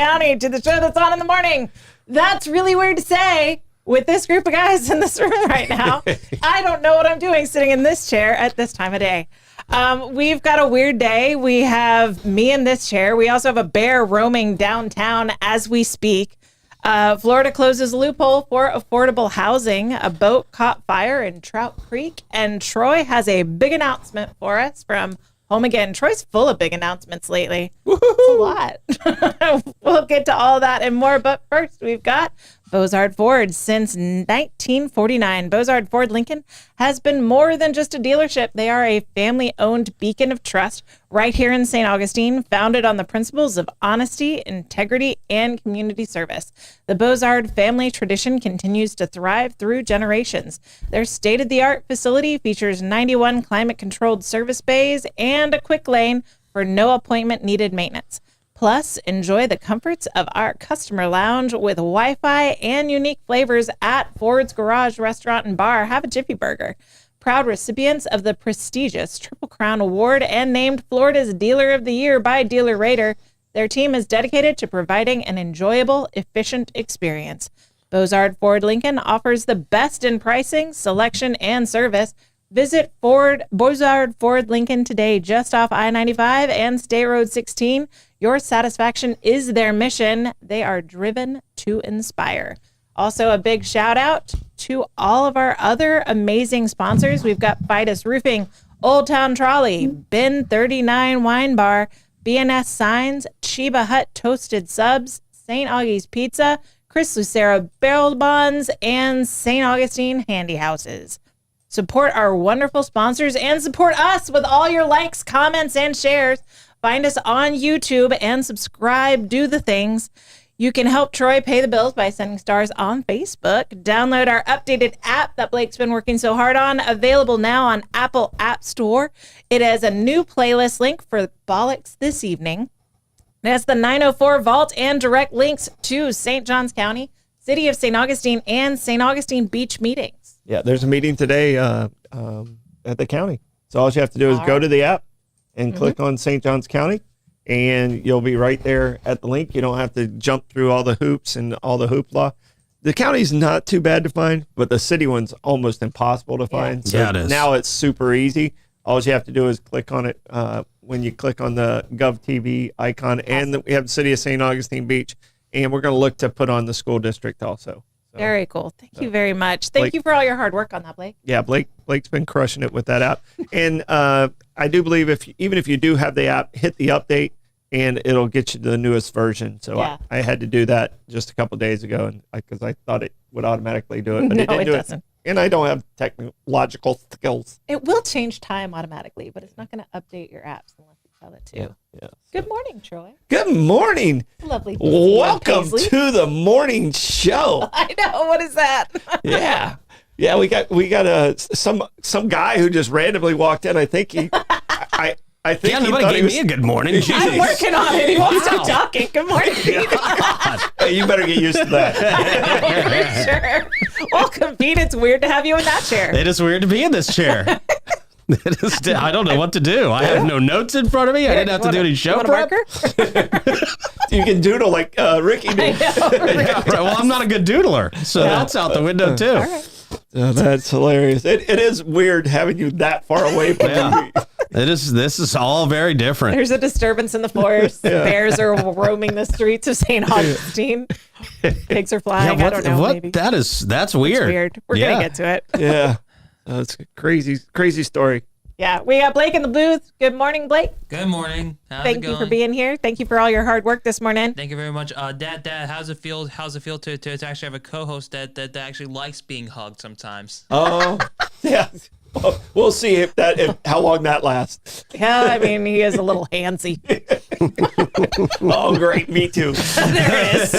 County to the show that's on in the morning. That's really weird to say with this group of guys in this room right now. I don't know what I'm doing sitting in this chair at this time of day. We've got a weird day. We have me in this chair. We also have a bear roaming downtown as we speak. Florida closes loophole for affordable housing. A boat caught fire in Trout Creek. And Troy has a big announcement for us from home again. Troy's full of big announcements lately. It's a lot. We'll get to all that and more. But first, we've got Bozard Ford. Since 1949, Bozard Ford Lincoln has been more than just a dealership. They are a family-owned beacon of trust right here in St. Augustine, founded on the principles of honesty, integrity, and community service. The Bozard family tradition continues to thrive through generations. Their state-of-the-art facility features 91 climate-controlled service bays and a quick lane for no appointment-needed maintenance. Plus, enjoy the comforts of our customer lounge with Wi-Fi and unique flavors at Ford's Garage Restaurant and Bar. Have a Jiffy Burger. Proud recipients of the prestigious Triple Crown Award and named Florida's Dealer of the Year by Dealer Rater, their team is dedicated to providing an enjoyable, efficient experience. Bozard Ford Lincoln offers the best in pricing, selection, and service. Visit Bozard Ford Lincoln today, just off I-95 and State Road 16. Your satisfaction is their mission. They are driven to inspire. Also, a big shout out to all of our other amazing sponsors. We've got Fidus Roofing, Old Town Trolley, Bin 39 Wine Bar, BNS Signs, Chiba Hut Toasted Subs, St. Augie's Pizza, Chris Lucero Barrel Bonds, and St. Augustine Handy Houses. Support our wonderful sponsors and support us with all your likes, comments, and shares. Find us on YouTube and subscribe. Do the things. You can help Troy pay the bills by sending stars on Facebook. Download our updated app that Blake's been working so hard on. Available now on Apple App Store. It has a new playlist link for Bollocks this evening. It has the 904 Vault and direct links to St. Johns County, City of St. Augustine, and St. Augustine Beach meetings. Yeah, there's a meeting today at the county. So all you have to do is go to the app and click on St. Johns County, and you'll be right there at the link. You don't have to jump through all the hoops and all the hoopla. The county's not too bad to find, but the city one's almost impossible to find. So yeah, it is. Now it's super easy. All you have to do is click on it when you click on the GovTV icon, and we have the City of St. Augustine Beach, and we're going to look to put on the school district also. So, very cool. Thank you very much. Thank you for all your hard work on that, Blake. Yeah, Blake's been crushing it with that app. And I do believe even if you do have the app, hit the update and it'll get you to the newest version. So I had to do that just a couple of days ago because I thought it would automatically do it, but it doesn't. And I don't have technological skills. It will change time automatically, but it's not going to update your apps unless you tell it to. Yeah. Good morning, Troy. Good morning. Lovely. Welcome to the morning show. I know. What is that? Yeah. We got some guy who just randomly walked in. I think I think nobody gave me a good morning. I'm working on it. He won't stop talking. Good morning. Hey, you better get used to that. Sure. Welcome, Pete. It's weird to have you in that chair. It is weird to be in this chair. I don't know what to do. I have no notes in front of me. I didn't have to do any show prep. You can doodle like Ricky did. Yeah, right. Well, I'm not a good doodler, so that's out the window too. All right. Oh, that's hilarious. It is weird having you that far away from me. This is all very different. There's a disturbance in the forest. Bears are roaming the streets of St. Augustine. Pigs are flying. I don't know. Maybe. That's weird. It's weird. We're going to get to it. Yeah. It's a crazy story. Yeah. We got Blake in the booth. Good morning, Blake. Good morning. Thank you for being here. Thank you for all your hard work this morning. Thank you very much. Dad, how's it feel to actually have a co-host that actually likes being hugged sometimes? Oh, yeah. Well, we'll see if how long that lasts. Yeah, I mean, he is a little handsy. Oh, great. Me too. There it is.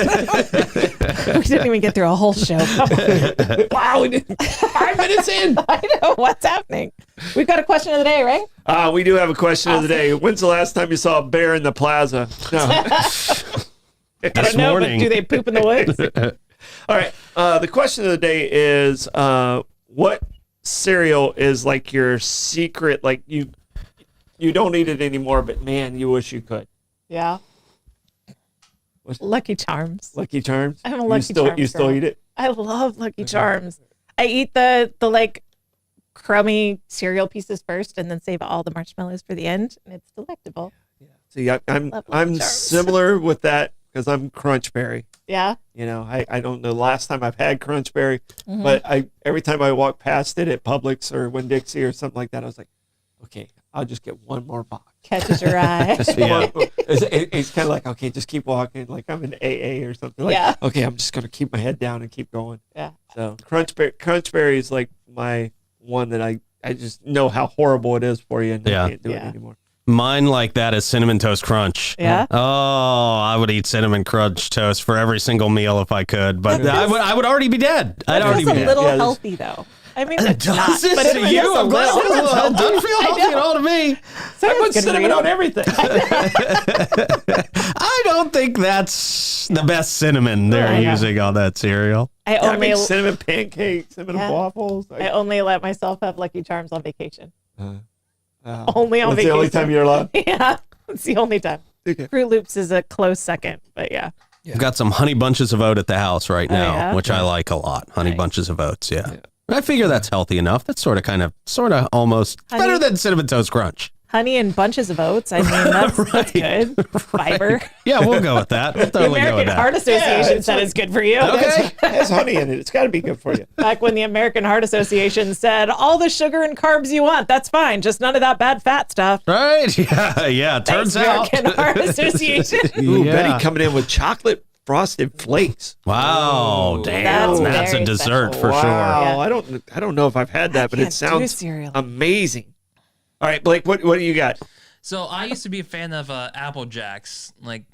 We didn't even get through a whole show. Come on. Wow, we did 5 minutes in. I know. What's happening? We've got a question of the day, right? We do have a question of the day. When's the last time you saw a bear in the plaza? No. I don't know, but do they poop in the woods? All right. The question of the day is, what cereal is like your secret, like you don't eat it anymore, but man, you wish you could? Yeah. Lucky Charms. Lucky Charms? I'm a Lucky Charms You still girl. eat it? I love Lucky Charms. I eat the like crummy cereal pieces first and then save all the marshmallows for the end, and it's delectable. See, I'm Love Lucky Charms. similar with that because I'm Crunchberry. Yeah. You know, I don't know the last time I've had Crunchberry, but every time I walk past it at Publix or Winn-Dixie or something like that, I was like, okay, I'll just get one more box. Catches your eye. It's kind of like, okay, just keep walking, like I'm in AA or something. Like, okay, I'm just gonna keep my head down and keep going. Yeah. So Crunchberry is like my one that I just know how horrible it is for you, and I can't do it anymore. Mine like that is Cinnamon Toast Crunch. Yeah. Oh, I would eat Cinnamon Crunch Toast for every single meal if I could, but I would already be dead. I'd already be It's a dead. little healthy though. I mean, it's not, Does it but to it you? I'm glad it doesn't feel healthy at all to me. I put cinnamon on everything. I don't think that's the best cinnamon they're using on that cereal. I make cinnamon pancakes, cinnamon waffles. I only let myself have Lucky Charms on vacation. Only on That's vacation. The only time you're allowed. Yeah, it's the only time. Okay. Fruit Loops is a close second, but yeah. I've got some Honey Bunches of Oat at the house right now, yeah? which I like a lot. Honey Bunches of Oats, yeah. I figure that's healthy enough. That's sort of almost better than Cinnamon Toast Crunch. Honey and bunches of oats. I mean, that's good. Fiber. Yeah, we'll go with that. We'll The totally go American with that. Heart Association said it's good for you. Okay. It has honey in it. It's got to be good for you. Back when the American Heart Association said, all the sugar and carbs you want, that's fine. Just none of that bad fat stuff. Right? Yeah. Turns out. American Heart Association. Ooh, Betty coming in with chocolate frosted flakes. Wow, Ooh, damn. That's a very dessert special. for sure. Wow, I don't know if I've had that, but it can't do sounds cereal. amazing. All right, Blake, what do you got? So I used to be a fan of Apple Jacks, I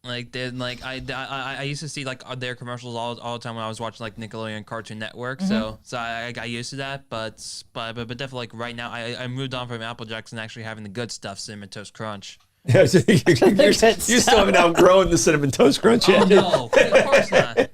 used to see like their commercials all the time when I was watching like Nickelodeon Cartoon Network. So I got used to that, but definitely like right now I moved on from Apple Jacks and actually having the good stuff, Cinnamon Toast Crunch. You still haven't outgrown the Cinnamon Toast Crunch yet. Oh no, of course not.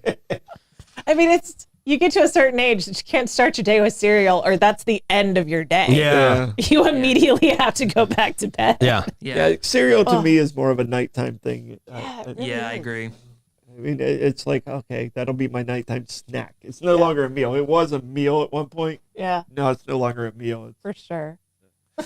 I mean, you get to a certain age that you can't start your day with cereal, or that's the end of your day. Yeah. You immediately have to go back to bed. Yeah, cereal to me is more of a nighttime thing. Yeah, I agree. I mean, it's like, okay, that'll be my nighttime snack. It's no longer a meal. It was a meal at one point. Yeah. No, it's no longer a meal. For sure.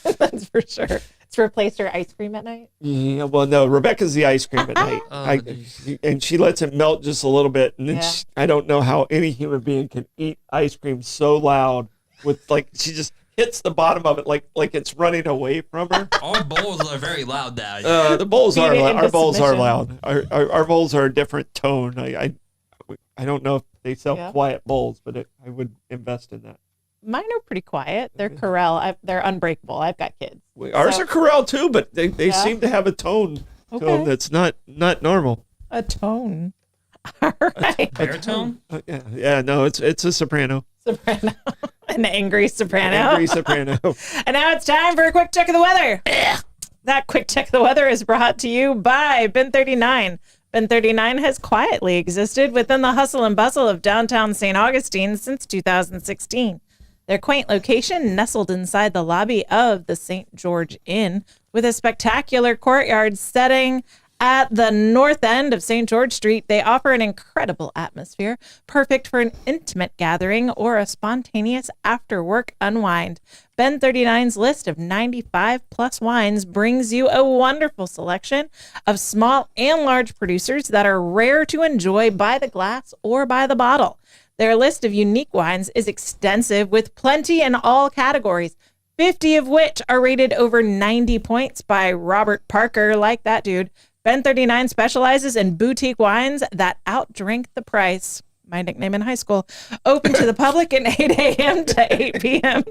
That's for sure. It's replaced your ice cream at night. Yeah, well, no, Rebecca's the ice cream at night. And she lets it melt just a little bit. And then I don't know how any human being can eat ice cream so loud with like, she just hits the bottom of it like it's running away from her. Our bowls are very loud now. The bowls are loud. Our bowls are submission. loud. Our bowls are a different tone. I don't know if they sell quiet bowls, but I would invest in that. Mine are pretty quiet. They're Corel. They're unbreakable. I've got kids. Ours are Corel too, but they seem to have a tone to them that's not normal. A tone. All right. Baritone? Yeah, no, it's a soprano. Soprano. An angry soprano. Angry soprano. And now it's time for a quick check of the weather. That quick check of the weather is brought to you by Ben 39. Ben 39 has quietly existed within the hustle and bustle of downtown St. Augustine since 2016. Their quaint location, nestled inside the lobby of the St. George Inn, with a spectacular courtyard setting at the north end of St. George Street, they offer an incredible atmosphere, perfect for an intimate gathering or a spontaneous after-work unwind. Ben 39's list of 95-plus wines brings you a wonderful selection of small and large producers that are rare to enjoy by the glass or by the bottle. Their list of unique wines is extensive with plenty in all categories, 50 of which are rated over 90 points by Robert Parker, like that dude. Ben 39 specializes in boutique wines that outdrink the price. My nickname in high school. Open to the public at 8 a.m. to 8 p.m.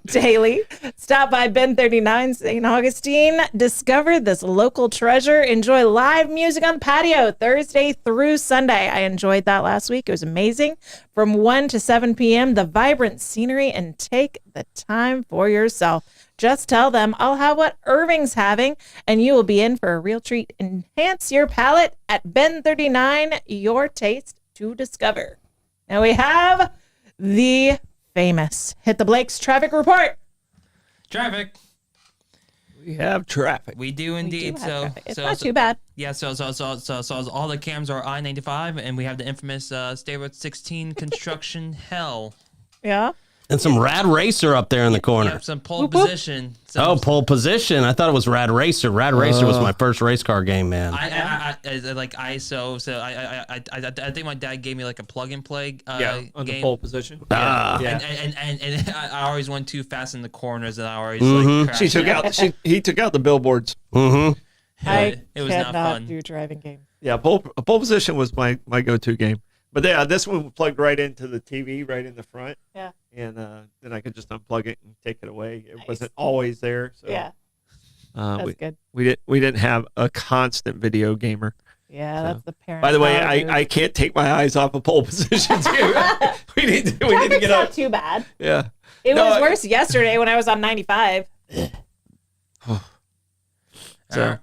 daily. Stop by Ben 39 St. Augustine. Discover this local treasure. Enjoy live music on the patio Thursday through Sunday. I enjoyed that last week. It was amazing. From 1 to 7 p.m., the vibrant scenery, and take the time for yourself. Just tell them, I'll have what Irving's having, and you will be in for a real treat. Enhance your palate at Ben 39, your taste to discover. Now we have the famous Hit the Blake's traffic report. Traffic. We have traffic. We do indeed. It's not too bad. Yeah. So all the cams are I-95, and we have the infamous State Road 16 construction hell. Yeah. And some Rad Racer up there in the corner. Yep, some pole position. Pole position. I thought it was Rad Racer. Rad Racer was my first race car game, man. I like ISO. So I think my dad gave me like a plug and play on game. the pole position. And I always went too fast in the corners, and I always like crashed. He took out the billboards. Mm-hmm. I it was not fun. do driving games. Yeah, pole position was my go-to game. But yeah, this one plugged right into the TV right in the front. Yeah. And then I could just unplug it and take it away. It wasn't always there. So, Yeah. That's good. We didn't have a constant video gamer. Yeah, that's the parent. By the way, I can't take my eyes off of pole position too. we need to get not up. too bad. Yeah. It was worse yesterday when I was on 95. All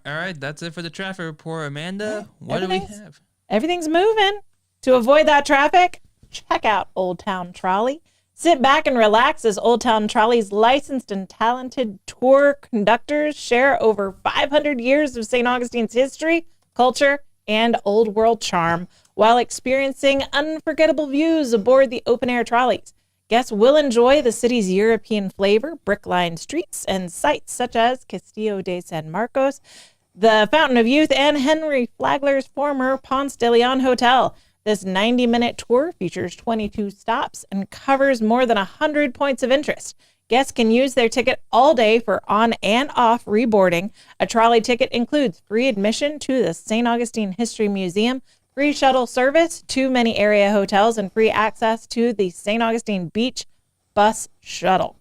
right, that's it for the traffic report. Amanda, what do we have? Everything's moving. To avoid that traffic, check out Old Town Trolley. Sit back and relax as Old Town Trolley's licensed and talented tour conductors share over 500 years of St. Augustine's history, culture, and old world charm while experiencing unforgettable views aboard the open-air trolleys. Guests will enjoy the city's European flavor, brick-lined streets, and sites such as Castillo de San Marcos, the Fountain of Youth, and Henry Flagler's former Ponce de Leon Hotel. This 90-minute tour features 22 stops and covers more than 100 points of interest. Guests can use their ticket all day for on and off reboarding. A trolley ticket includes free admission to the St. Augustine History Museum, free shuttle service to many area hotels, and free access to the St. Augustine Beach bus shuttle.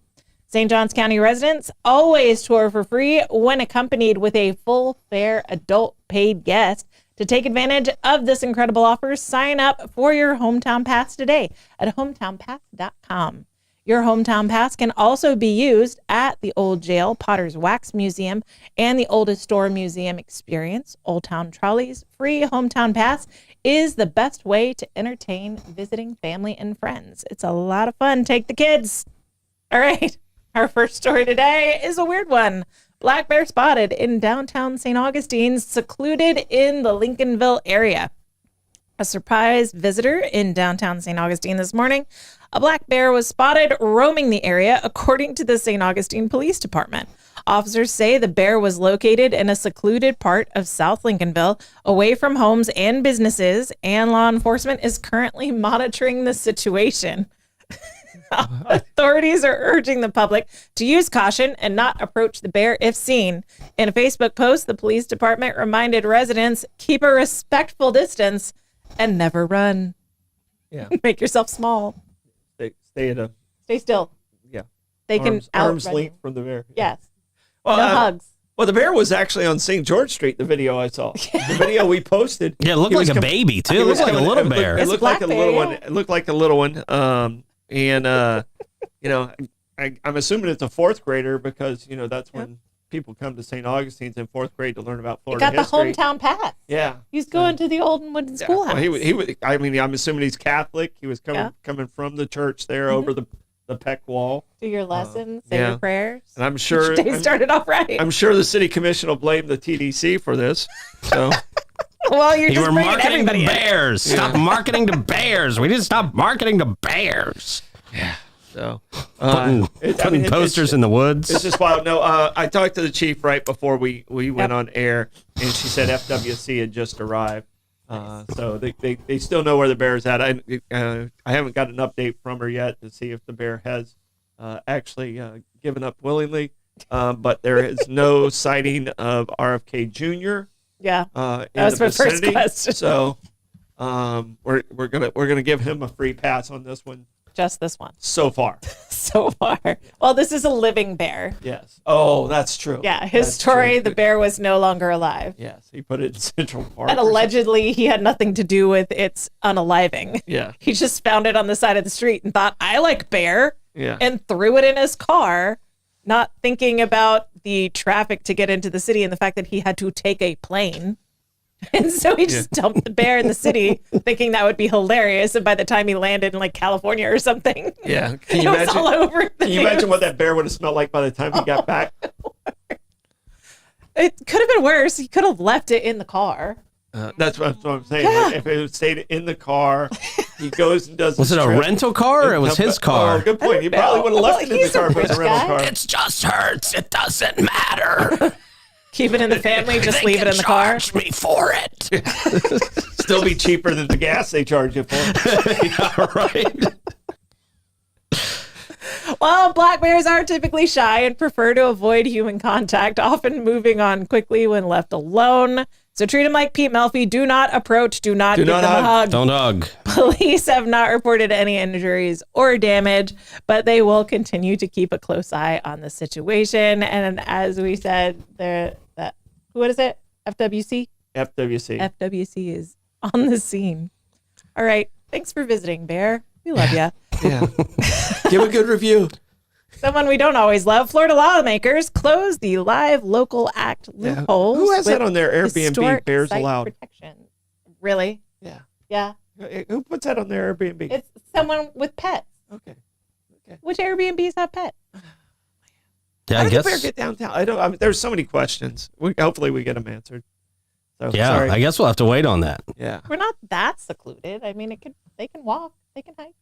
St. Johns County residents always tour for free when accompanied with a full fare adult paid guest. To take advantage of this incredible offer, sign up for your Hometown Pass today at hometownpass.com. Your Hometown Pass can also be used at the Old Jail, Potter's Wax Museum, and the Oldest Store Museum Experience. Old Town Trolley's free Hometown Pass is the best way to entertain visiting family and friends. It's a lot of fun. Take the kids. All right. Our first story today is a weird one. Black bear spotted in downtown St. Augustine, secluded in the Lincolnville area. A surprise visitor in downtown St. Augustine this morning. A black bear was spotted roaming the area, according to the St. Augustine Police Department. Officers say the bear was located in a secluded part of South Lincolnville, away from homes and businesses, and law enforcement is currently monitoring the situation. Authorities are urging the public to use caution and not approach the bear if seen. In a Facebook post, the police department reminded residents, keep a respectful distance and never run. Yeah. Make yourself small. Stay still. Yeah. They can arms length from the bear. Yes. Well, no hugs. Well, the bear was actually on St. George Street, the video I saw. The video we posted. Yeah, it looked like a baby, too. It looked like a little bear. It looked like a little one. It looked like a little one. You know, I'm assuming it's a fourth grader because, you know, that's when people come to St. Augustine's in fourth grade to learn about Florida history. He got the hometown pass. Yeah. He's going to the Olden Wooden Schoolhouse. Well, he was, I mean, I'm assuming he's Catholic. He was coming from the church there over the Peck Wall. Do your lessons, say your prayers. And I'm sure each day started off right. I'm sure the city commission will blame the TDC for this. So well, you were marketing to bears. Stop marketing to bears. We need to stop marketing to bears. Yeah. So putting posters in the woods. It's just wild. No, I talked to the chief right before we went on air, and she said FWC had just arrived. So they still know where the bear is at. I haven't got an update from her yet to see if the bear has actually given up willingly. But there is no sighting of RFK Jr. Yeah, that was my first question. So we're gonna give him a free pass on this one. Just this one. So far. So far. Well, this is a living bear. Yes. Oh, that's true. Yeah, his story, the bear was no longer alive. Yes, he put it in Central Park. And allegedly, he had nothing to do with its unaliving. Yeah. He just found it on the side of the street and thought, I like bear, and threw it in his car, not thinking about the traffic to get into the city and the fact that he had to take a plane. And so he just dumped the bear in the city, thinking that would be hilarious. And by the time he landed in like California or something, can you imagine? All over can you imagine what that bear would have smelled like by the time he got back? It could have been worse. He could have left it in the car. That's what I'm saying. Like, if it stayed in the car, he goes and does. Was it a rental car or it was his car? Oh, good point. He probably would have left it in the car if it was a rental car. It just hurts. It doesn't matter. Keep it in the family. Just leave it in the car. Charge me for it. Still be cheaper than the gas they charge you for. Yeah, right. Well, black bears are typically shy and prefer to avoid human contact, often moving on quickly when left alone. So treat them like Pete Melfi. Do not approach. Do not give them a hug. Don't hug. Police have not reported any injuries or damage, but they will continue to keep a close eye on the situation. And as we said, what is it? FWC? FWC. FWC is on the scene. All right. Thanks for visiting, Bear. We love you. Yeah. Give a good review. Someone we don't always love. Florida lawmakers closed the Live Local Act loopholes. Who has that on their Airbnb? historic Bears site allowed. protection. Really? Yeah. Yeah. Who puts that on their Airbnb? It's someone with pets. Okay. Which Airbnbs have pets? Yeah, How I did guess. the bear get downtown? I mean, there's so many questions. Hopefully we get them answered. So, Yeah, sorry. I guess we'll have to wait on that. Yeah. We're not that secluded. I mean, they can walk, they can hike.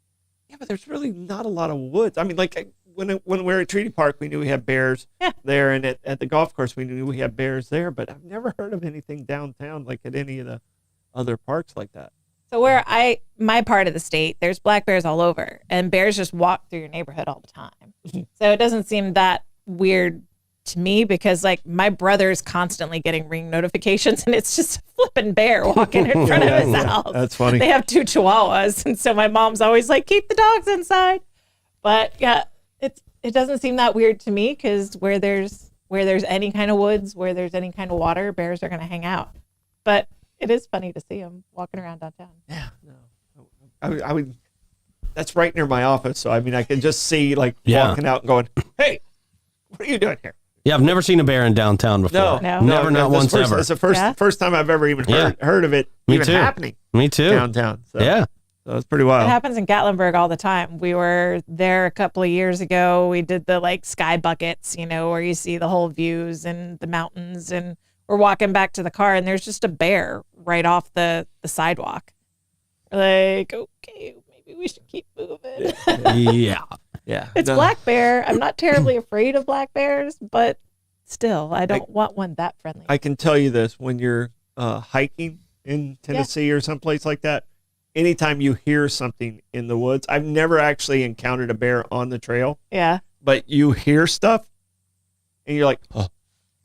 Yeah, but there's really not a lot of woods. I mean, like when we were at Treaty Park, we knew we had bears there, and at the golf course, we knew we had bears there. But I've never heard of anything downtown like at any of the other parks like that. So my part of the state, there's black bears all over, and bears just walk through your neighborhood all the time. So it doesn't seem that weird to me because like my brother's constantly getting ring notifications, and it's just a flipping bear walking in front of his house. That's funny. They have 2 chihuahuas, and so my mom's always like, keep the dogs inside. But yeah, it doesn't seem that weird to me because where there's any kind of woods, where there's any kind of water, bears are going to hang out. But it is funny to see them walking around downtown. Yeah, no, I would. That's right near my office, so I mean, I can just see like walking out and going, "Hey, what are you doing here?" Yeah, I've never seen a bear in downtown before. No. Never, not once ever. It's the first time I've ever even heard of it Me even too. happening Me too. downtown. So, Yeah. so it's pretty It wild. happens in Gatlinburg all the time. We were there a couple of years ago. We did the like sky buckets, where you see the whole views and the mountains, and we're walking back to the car and there's just a bear right off the sidewalk. We're like, okay, maybe we should keep moving. Yeah. Yeah, It's black bear. I'm not terribly afraid of black bears, but still, I don't want one that friendly. I can tell you this: when you're hiking in Tennessee or someplace like that, anytime you hear something in the woods, I've never actually encountered a bear on the trail, Yeah. but you hear stuff, and you're like, "Oh,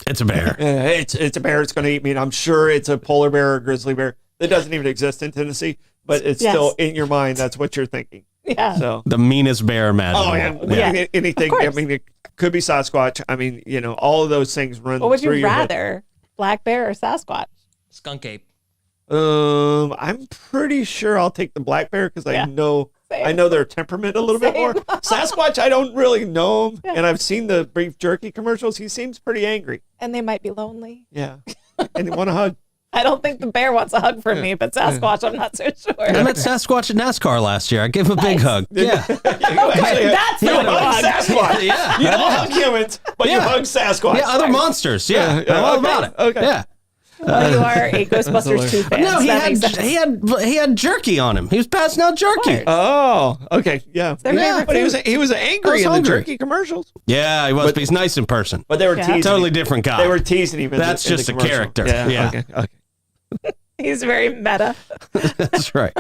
It's a bear. it's a bear. It's going to eat me." And I'm sure it's a polar bear or a grizzly bear that doesn't even exist in Tennessee, but it's still in your mind. That's what you're thinking. Yeah. So. The meanest bear imaginable. Oh yeah, anything. Of I course. mean, it could be Sasquatch. I mean, all of those things run. What would through you your head. rather, black bear or Sasquatch? Skunk ape. I'm pretty sure I'll take the black bear because I know Same. their temperament a little bit more. Sasquatch, I don't really know him, and I've seen the beef jerky commercials. He seems pretty angry. And they might be lonely. Yeah, and they want a hug. I don't think the bear wants a hug from me, but Sasquatch, I'm not so sure. I met Sasquatch at NASCAR last year. I gave him a big hug. Yeah. You actually That's you not a hug hug. Sasquatch. Yeah. You don't hug humans, but you Yeah. hug Sasquatch. Yeah, other monsters. Yeah. I'm all about it. Okay. Yeah. Well, you are a Ghostbusters 2 fan. No, so that makes sense. he had jerky on him. He was passing out jerky. Word. Oh, okay, yeah. their favorite But he was angry was in the hungry. jerky commercials. Yeah, he was, but he's nice in person. But they were Yeah. teasing. Totally him. different guy. They were teasing him. That's in the just a commercial. character. Yeah. Yeah. Okay. He's very meta. That's right.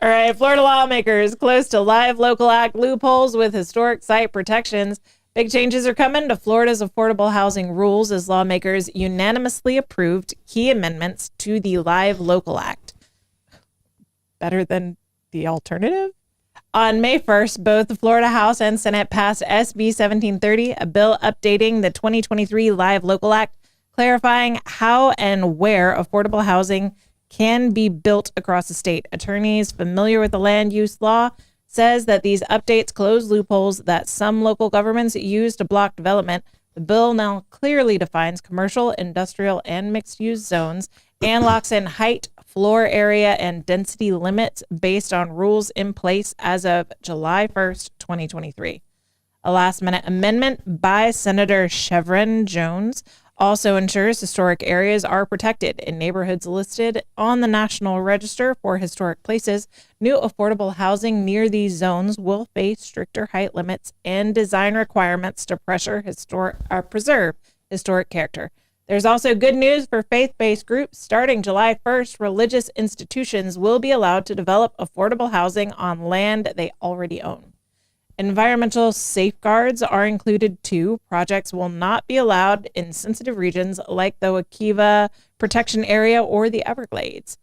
All right, Florida lawmakers close to Live Local Act loopholes with historic site protections. Big changes are coming to Florida's affordable housing rules as lawmakers unanimously approved key amendments to the Live Local Act. Better than the alternative? On May 1st, both the Florida House and Senate passed SB 1730, a bill updating the 2023 Live Local Act, clarifying how and where affordable housing can be built across the state. Attorneys familiar with the land use law says that these updates close loopholes that some local governments use to block development. The bill now clearly defines commercial, industrial, and mixed-use zones and locks in height, floor area, and density limits based on rules in place as of July 1st, 2023. A last-minute amendment by Senator Chevron Jones also ensures historic areas are protected. In neighborhoods listed on the National Register for Historic Places, new affordable housing near these zones will face stricter height limits and design requirements to preserve historic character. There's also good news for faith-based groups. Starting July 1st, religious institutions will be allowed to develop affordable housing on land they already own. Environmental safeguards are included too. Projects will not be allowed in sensitive regions like the Wakiva Protection Area or the Everglades.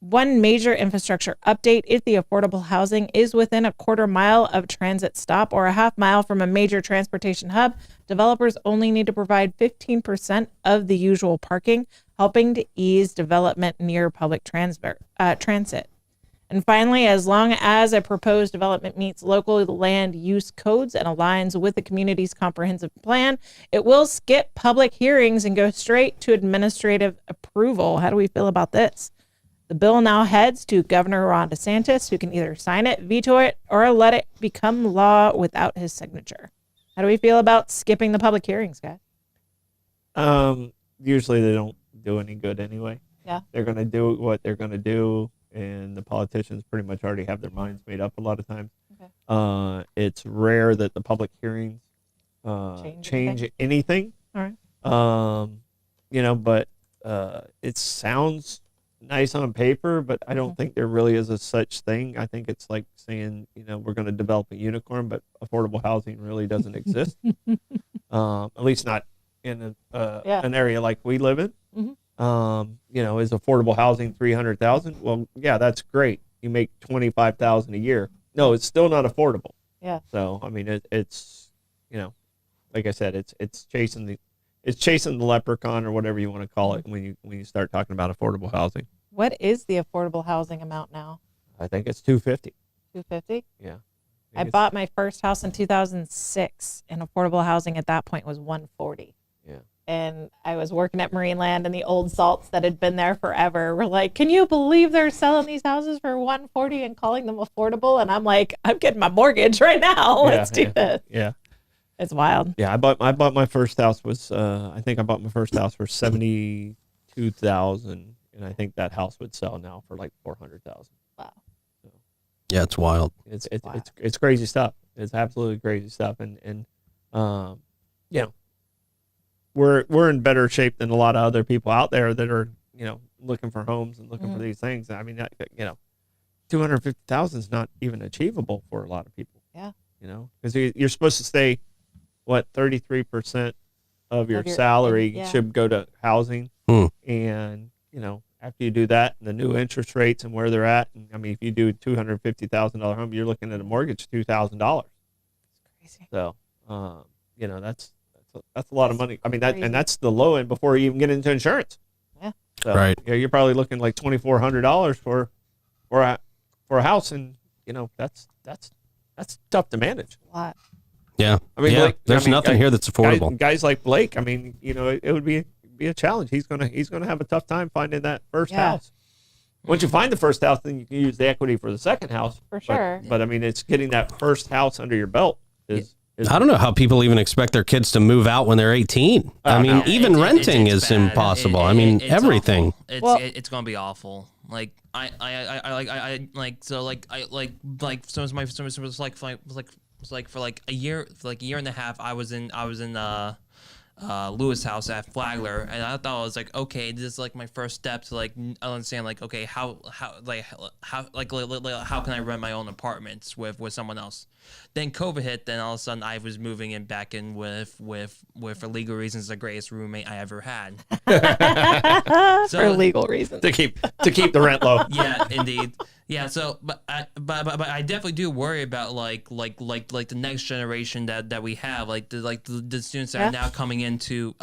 One major infrastructure update: if the affordable housing is within a quarter mile of transit stop or a half mile from a major transportation hub, developers only need to provide 15% of the usual parking, helping to ease development near public transit. And finally, as long as a proposed development meets local land use codes and aligns with the community's comprehensive plan, it will skip public hearings and go straight to administrative approval. How do we feel about this? The bill now heads to Governor Ron DeSantis, who can either sign it, veto it, or let it become law without his signature. How do we feel about skipping the public hearings, guys? Usually they don't do any good anyway. Yeah. They're going to do what they're going to do, and the politicians pretty much already have their minds made up a lot of times. Okay. It's rare that the public hearings change anything. All right. But it sounds nice on paper, but I don't think there really is a such thing. I think it's like saying, we're going to develop a unicorn, but affordable housing really doesn't exist. At least not in an area like we live in. Mm-hmm. Is affordable housing 300,000? Well, yeah, that's great. You make 25,000 a year. No, it's still not affordable. Yeah. So I mean, it's like I said, it's chasing the leprechaun or whatever you want to call it when you start talking about affordable housing. What is the affordable housing amount now? I think it's 250. 250? Yeah. I bought my first house in 2006, and affordable housing at that point was 140. Yeah. And I was working at Marineland, and the old salts that had been there forever were like, "Can you believe they're selling these houses for 140 and calling them affordable?" And I'm like, "I'm getting my mortgage right now. Let's do this." Yeah. It's wild. Yeah, I bought my first house was I think I bought my first house for $72,000, and I think that house would sell now for like $400,000. Wow. So, yeah, it's wild. It's crazy stuff. It's absolutely crazy stuff, and we're in better shape than a lot of other people out there that are looking for homes and looking for these things. I mean, 250,000 is not even achievable for a lot of people. Yeah. Because you're supposed to stay. What, 33% of your salary should go to housing. And, after you do that, and the new interest rates and where they're at, and I mean, if you do a $250,000 home, you're looking at a mortgage $2,000. It's crazy. So, that's a lot of money. I mean, that's the low end before you even get into insurance. Yeah. So, right. You're probably looking like $2,400 for a house, and that's tough to manage. A lot. Yeah. I mean, Blake, there's nothing here that's affordable. Guys like Blake, I mean, it would be a challenge. He's gonna have a tough time finding that first house. Once you find the first house, then you can use the equity for the second house. For sure. But I mean, it's getting that first house under your belt is I don't know how people even expect their kids to move out when they're 18. I mean, even renting is bad. impossible. I mean, it's everything. Awful. It's gonna be awful. Like some of my was like for like a year and a half. I was in Lewis House at Flagler, and I thought I was like, okay, this is like my first step to like understand like, okay, how can I rent my own apartments with someone else? Then COVID hit. Then all of a sudden, I was moving in back in with for legal reasons the greatest roommate I ever had. For legal reasons to keep the rent low. Yeah, indeed. Yeah. So, but I definitely do worry about like the next generation that we have, like the students that are now coming into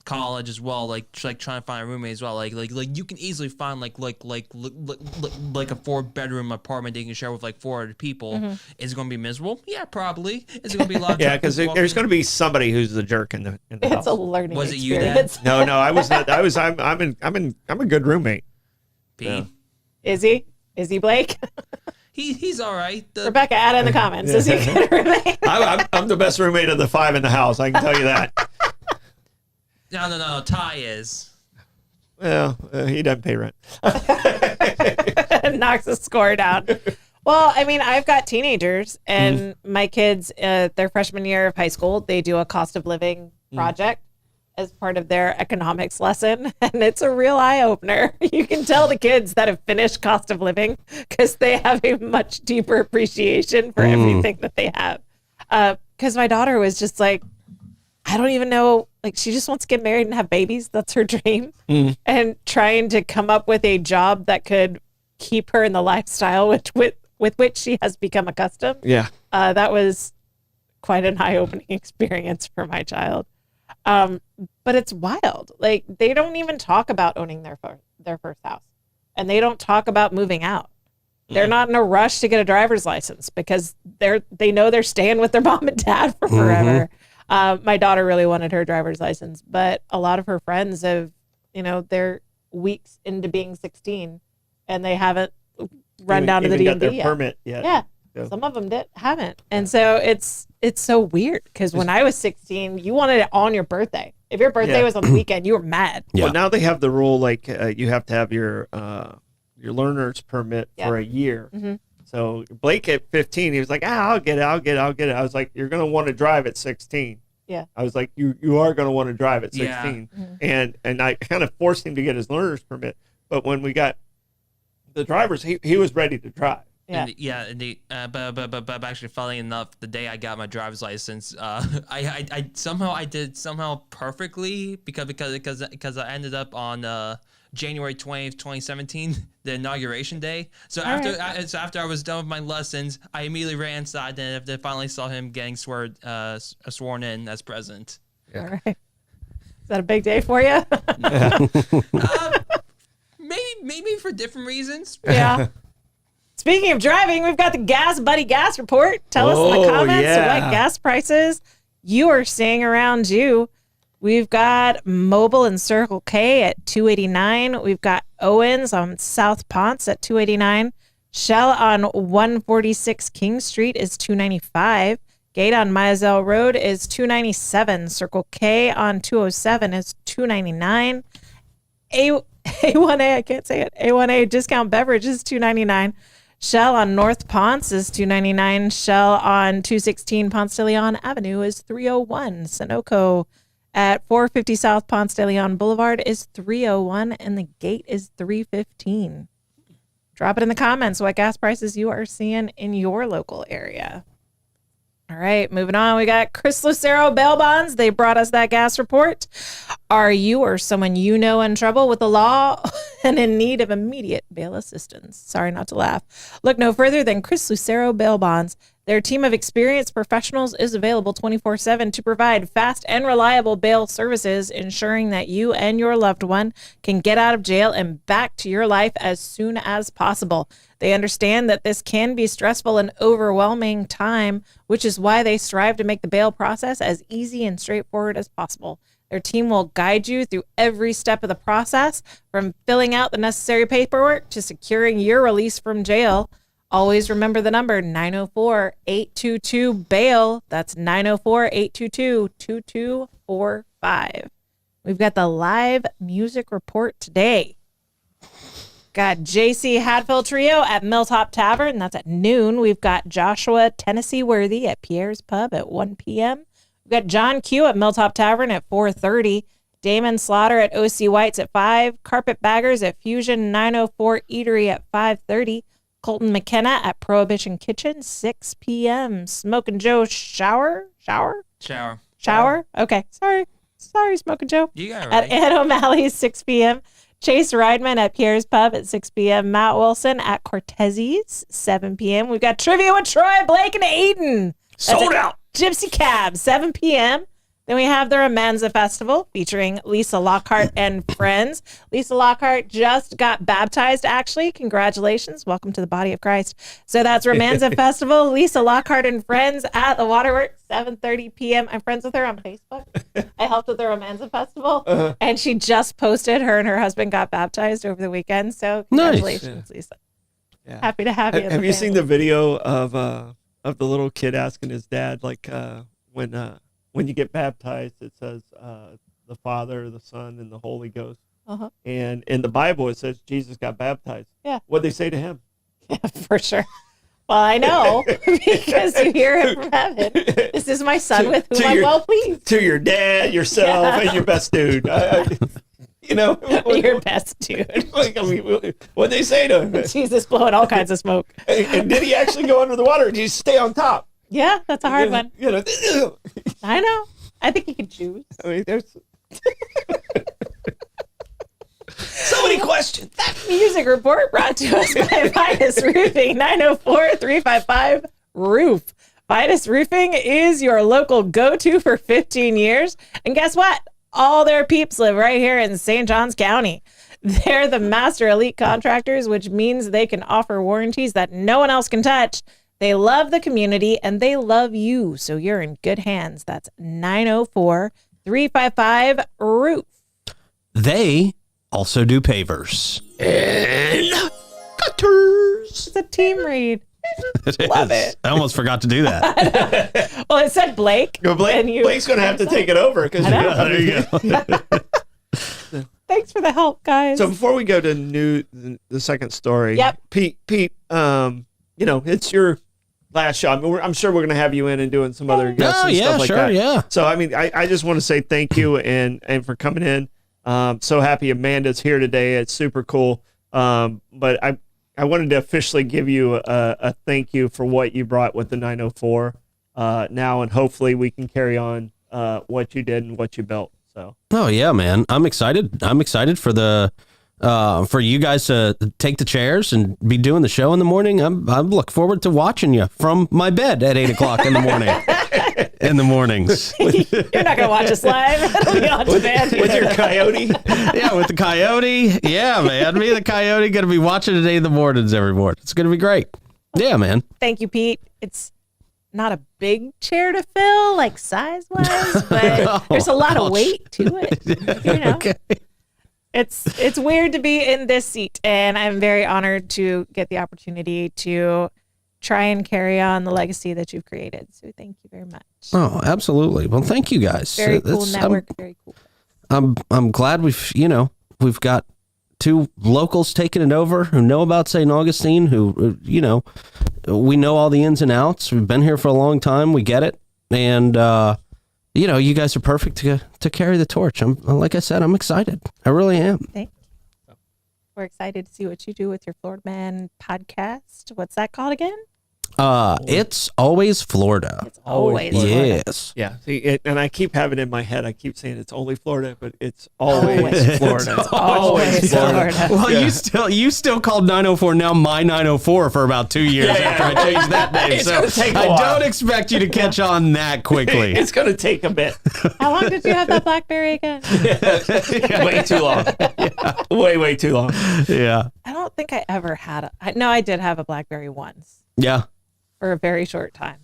college as well, like trying to find a roommate as well. Like you can easily find like a 4-bedroom apartment that you can share with like 4 other people. Mm-hmm. Is it going to be miserable? Yeah, probably. Is it going to be a lot? Yeah, because there's going to be somebody who's the jerk in the house. It's a learning Was experience. it you then? No, I was not. I'm a good roommate. Pete? Yeah. Is he? Is he Blake? he's all right. Rebecca, add in the comments. Is he good roommate? I'm the best roommate of the 5 in the house. I can tell you that. No. Ty is. Well, he doesn't pay rent. Knocks the score down. Well, I mean, I've got teenagers, and my kids, their freshman year of high school, they do a cost of living project as part of their economics lesson, and it's a real eye-opener. You can tell the kids that have finished cost of living because they have a much deeper appreciation for everything that they have. Because my daughter was just like, I don't even know, like, she just wants to get married and have babies. That's her dream. And trying to come up with a job that could keep her in the lifestyle with which she has become accustomed. Yeah. That was quite an eye-opening experience for my child. But it's wild. Like, they don't even talk about owning their first house, and they don't talk about moving out. They're not in a rush to get a driver's license because they know they're staying with their mom and dad for forever. My daughter really wanted her driver's license, but a lot of her friends have, they're weeks into being 16 and they haven't run down to the DMV got their yet. permit yet. Yeah. So. Some of them haven't. And so it's so weird because when I was 16, you wanted it on your birthday. If your birthday was on the weekend, you were mad. Yeah. Well, now they have the rule like you have to have your learner's permit for a year. So Blake at 15, he was like, I'll get it. I was like, you're going to want to drive at 16. Yeah. I was like, you are going to want to drive at 16. Yeah. And I kind of forced him to get his learner's permit. But when we got the driver's, he was ready to drive. Yeah. But actually, funny enough, the day I got my driver's license, I somehow perfectly because I ended up on January 20th, 2017, the inauguration day. So after I was done with my lessons, I immediately ran inside and I finally saw him getting sworn in as president. Yeah. All right. Is that a big day for you? Maybe for different reasons. Yeah. Speaking of driving, we've got the Gas Buddy Gas Report. Tell us in the comments what gas prices you are seeing around you. We've got Mobil and Circle K at $2.89. We've got Owens on South Ponce at $2.89. Shell on 146 King Street is $2.95. Gate on Mizell Road is $2.97. Circle K on 207 is $2.99. A1A, I can't say it. A1A discount beverage is $2.99. Shell on North Ponce is $2.99. Shell on 216 Ponce de Leon Avenue is $3.01. Sunoco at 450 South Ponce de Leon Boulevard is $3.01, and the gate is $3.15. Drop it in the comments what gas prices you are seeing in your local area. All right, moving on. We got Chris Lucero bail bonds. They brought us that gas report. Are you or someone you know in trouble with the law and in need of immediate bail assistance? Sorry not to laugh. Look no further than Chris Lucero bail bonds. Their team of experienced professionals is available 24/7 to provide fast and reliable bail services, ensuring that you and your loved one can get out of jail and back to your life as soon as possible. They understand that this can be stressful and overwhelming time, which is why they strive to make the bail process as easy and straightforward as possible. Their team will guide you through every step of the process, from filling out the necessary paperwork to securing your release from jail. Always remember the number 904-822-BAIL. That's 904-822-2245. We've got the live music report today. Got JC Hadfield Trio at Milltop Tavern. That's at noon. We've got Joshua Tennessee Worthy at Pierre's Pub at 1 p.m. We've got John Q at Milltop Tavern at 4:30. Damon Slaughter at OC White's at 5. Carpetbaggers at Fusion 904 Eatery at 5:30. Colton McKenna at Prohibition Kitchen, 6 p.m. Smoke and Joe Shower? Okay, sorry, Smoke and Joe. You got it right. At Ed O'Malley's, 6 p.m. Chase Rideman at Pierre's Pub at 6 p.m. Matt Wilson at Cortez's, 7 p.m. We've got Trivia with Troy, Blake, and Aiden. Sold out. Gypsy Cab, 7 p.m. Then we have the Romanza Festival featuring Lisa Lockhart and friends. Lisa Lockhart just got baptized, actually. Congratulations. Welcome to the body of Christ. So that's Romanza Festival, Lisa Lockhart and friends at the Waterworks, 7:30 p.m. I'm friends with her on Facebook. I helped with the Romanza Festival. And she just posted her and her husband got baptized over the weekend. So congratulations, Lisa. Yeah. Happy to have you. Have you seen the video of the little kid asking his dad, like, when you get baptized, it says the Father, the Son, and the Holy Ghost. Uh-huh. And in the Bible, it says Jesus got baptized. Yeah. What'd they say to him? Yeah, for sure. Well, I know because you hear it from heaven. This is my son with whom I'm well pleased. To your dad, yourself, and your best dude. Your best dude. Like, I mean, what'd they say to him? Jesus blowing all kinds of smoke. And did he actually go under the water, or did he stay on top? Yeah, that's a hard one. I know. I think you can choose. I mean, there's so many questions. That music report brought to us by Vitus Roofing, 904-355-ROOF. Vitus Roofing is your local go-to for 15 years. And guess what? All their peeps live right here in St. Johns County. They're the master elite contractors, which means they can offer warranties that no one else can touch. They love the community and they love you. So you're in good hands. That's 904-355-ROOF. They also do pavers and gutters. It's a team read. Love it. I almost forgot to do that. Well, it said Blake. Blake's going to have to take it over. There you go. Thanks for the help, guys. So before we go to the second story, Yep. Pete, it's your last show. I mean, I'm sure we're going to have you in and doing some other guests and stuff like that. Yeah. So, I mean, I just want to say thank you and for coming in. So happy Amanda's here today. It's super cool. But I wanted to officially give you a thank you for what you brought with the 904 now, and hopefully we can carry on what you did and what you built. So. Oh yeah, man. I'm excited. I'm excited for for you guys to take the chairs and be doing the show in the morning. I look forward to watching you from my bed at 8:00 in the morning. In the mornings. You're not going to watch us live. It'll be on demand. With your coyote? Yeah, with the coyote. Yeah, man. Me and the coyote going to be watching it in the mornings every morning. It's going to be great. Yeah, man. Thank you, Pete. It's not a big chair to fill, like size-wise, but there's a lot of weight to it. Okay. It's weird to be in this seat, and I'm very honored to get the opportunity to try and carry on the legacy that you've created. So thank you very much. Oh, absolutely. Well, thank you guys. Very cool network. Very cool. I'm glad we've got two locals taking it over who know about St. Augustine, who, we know all the ins and outs. We've been here for a long time. We get it. And, you guys are perfect to carry the torch. Like I said, I'm excited. I really am. Thank you. We're excited to see what you do with your Florida Man podcast. What's that called again? It's always Florida. It's always Florida. Yes. Yeah. See, and I keep having it in my head. I keep saying it's only Florida, but it's always Florida. It's always Florida. Well, you still called 904 now my 904 for about 2 years after I changed that name. It's so gonna take a I while. don't expect you to catch on that quickly. It's going to take a bit. How long did you have that BlackBerry again? Way too long. Way too long. Yeah. I don't think I ever had no, I did have a BlackBerry once Yeah. for a very short time.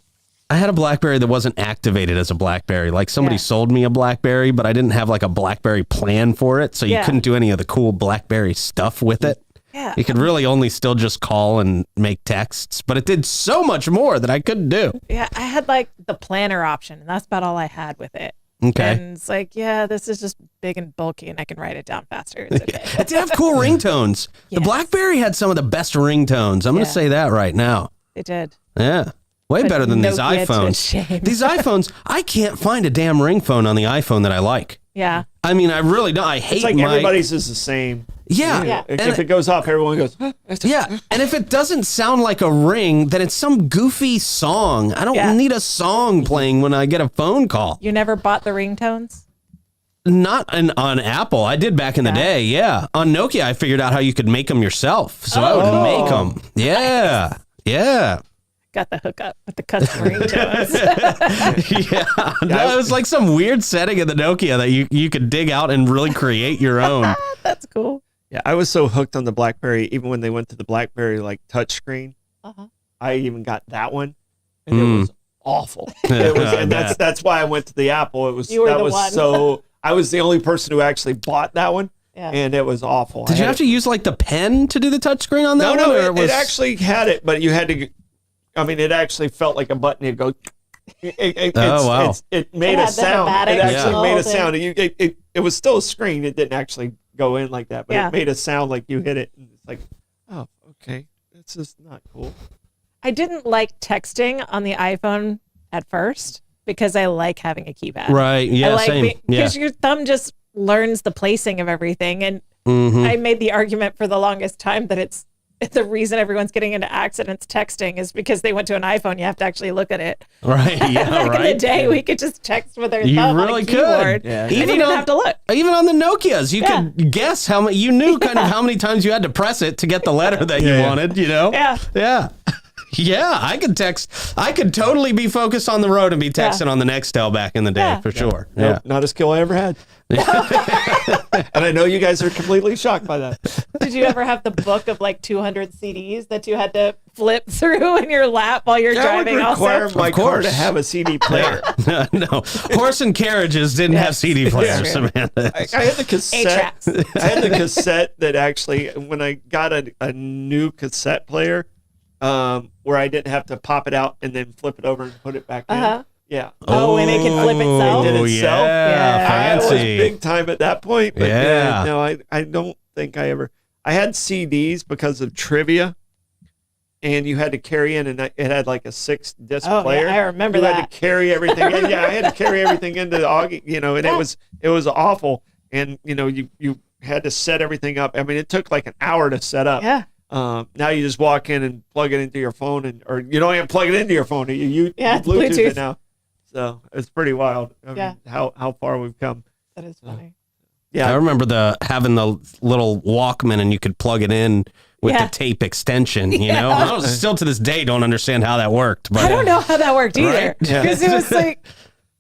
I had a BlackBerry that wasn't activated as a BlackBerry. Like somebody sold me a BlackBerry, but I didn't have like a BlackBerry plan for it. So you couldn't do any of the cool BlackBerry stuff with it. Yeah. You could really only still just call and make texts, but it did so much more that I couldn't do. Yeah, I had like the planner option, and that's about all I had with it. Okay. And it's like, this is just big and bulky, and I can write it down faster. It's okay. It did have cool ringtones. The Yes. BlackBerry had some of the best ringtones. I'm going to say that right now. It did. Yeah. Way But better than these Nokia to iPhones. shame. These iPhones, I can't find a damn ring phone on the iPhone that I like. Yeah. I mean, I really don't. I hate It's like everybody's is the same. Yeah. Yeah. If it goes off, everyone goes, Yeah, and if it doesn't sound like a ring, then it's some goofy song. I don't need a song playing when I get a phone call. You never bought the ringtones? Not on Apple. I did back in the day, yeah. On Nokia, I figured out how you could make them yourself. So I would make them. Yeah, yeah. Got the hookup with the custom ringtones. Yeah. No, it was like some weird setting in the Nokia that you could dig out and really create your own. That's cool. Yeah, I was so hooked on the BlackBerry, even when they went to the BlackBerry like touchscreen. I even got that one, and it was awful. It was, and that's why I went to the Apple. It was You were the one. so. I was the only person who actually bought that one. and it was awful. Did you have to use like the pen to do the touchscreen on that? No, one, it actually had it, but you had to. I mean, it actually felt like a button. It'd go. Wow! It made a sound. It actually made a sound. It was still a screen. It didn't actually go in like that, but it made a sound like you hit it. And it's like, oh, okay, that's just not cool. I didn't like texting on the iPhone at first because I like having a keypad. Right. Yeah. Same. Because your thumb just learns the placing of everything, and I made the argument for the longest time that it's the reason everyone's getting into accidents texting is because they went to an iPhone. You have to actually look at it. Right. Yeah. Back in the day, we could just text with our thumb really on a keyboard. Yeah. And you didn't have to look. Even on the Nokias, you could guess how many. You knew kind of how many times you had to press it to get the letter that you wanted. You know. Yeah. Yeah. Yeah, I could text. I could totally be focused on the road and be texting on the Nextel back in the day for sure. Nope, not a skill I ever had. And I know you guys are completely shocked by that. Did you ever have the book of like 200 CDs that you had to flip through in your lap while you're driving? That would require also? my car to have a CD player. No, horse and carriages didn't have CD players, Samantha. I had the cassette. 8-tracks. I had the cassette that actually, when I got a new cassette player, where I didn't have to pop it out and then flip it over and put it back in. Yeah. Oh, and it can flip itself. It did itself. Yeah. I was Fancy. big time at that point. But Yeah. no, I don't think I ever. I had CDs because of trivia, and you had to carry in, and it had like a 6-disc player. Yeah, I remember you that. had to carry everything in. Yeah, I had to carry everything into the Augie, and it was awful. And you had to set everything up. I mean, it took like an hour to set up. Yeah. Now you just walk in and plug it into your phone, or you don't even plug it into your phone. You it's Bluetooth Bluetooth it now. So it's pretty wild. I mean, how far we've come. That is funny. I remember having the little Walkman and you could plug it in with the tape extension, you know? I still to this day don't understand how that worked. But I don't know how that worked either. Because it was like,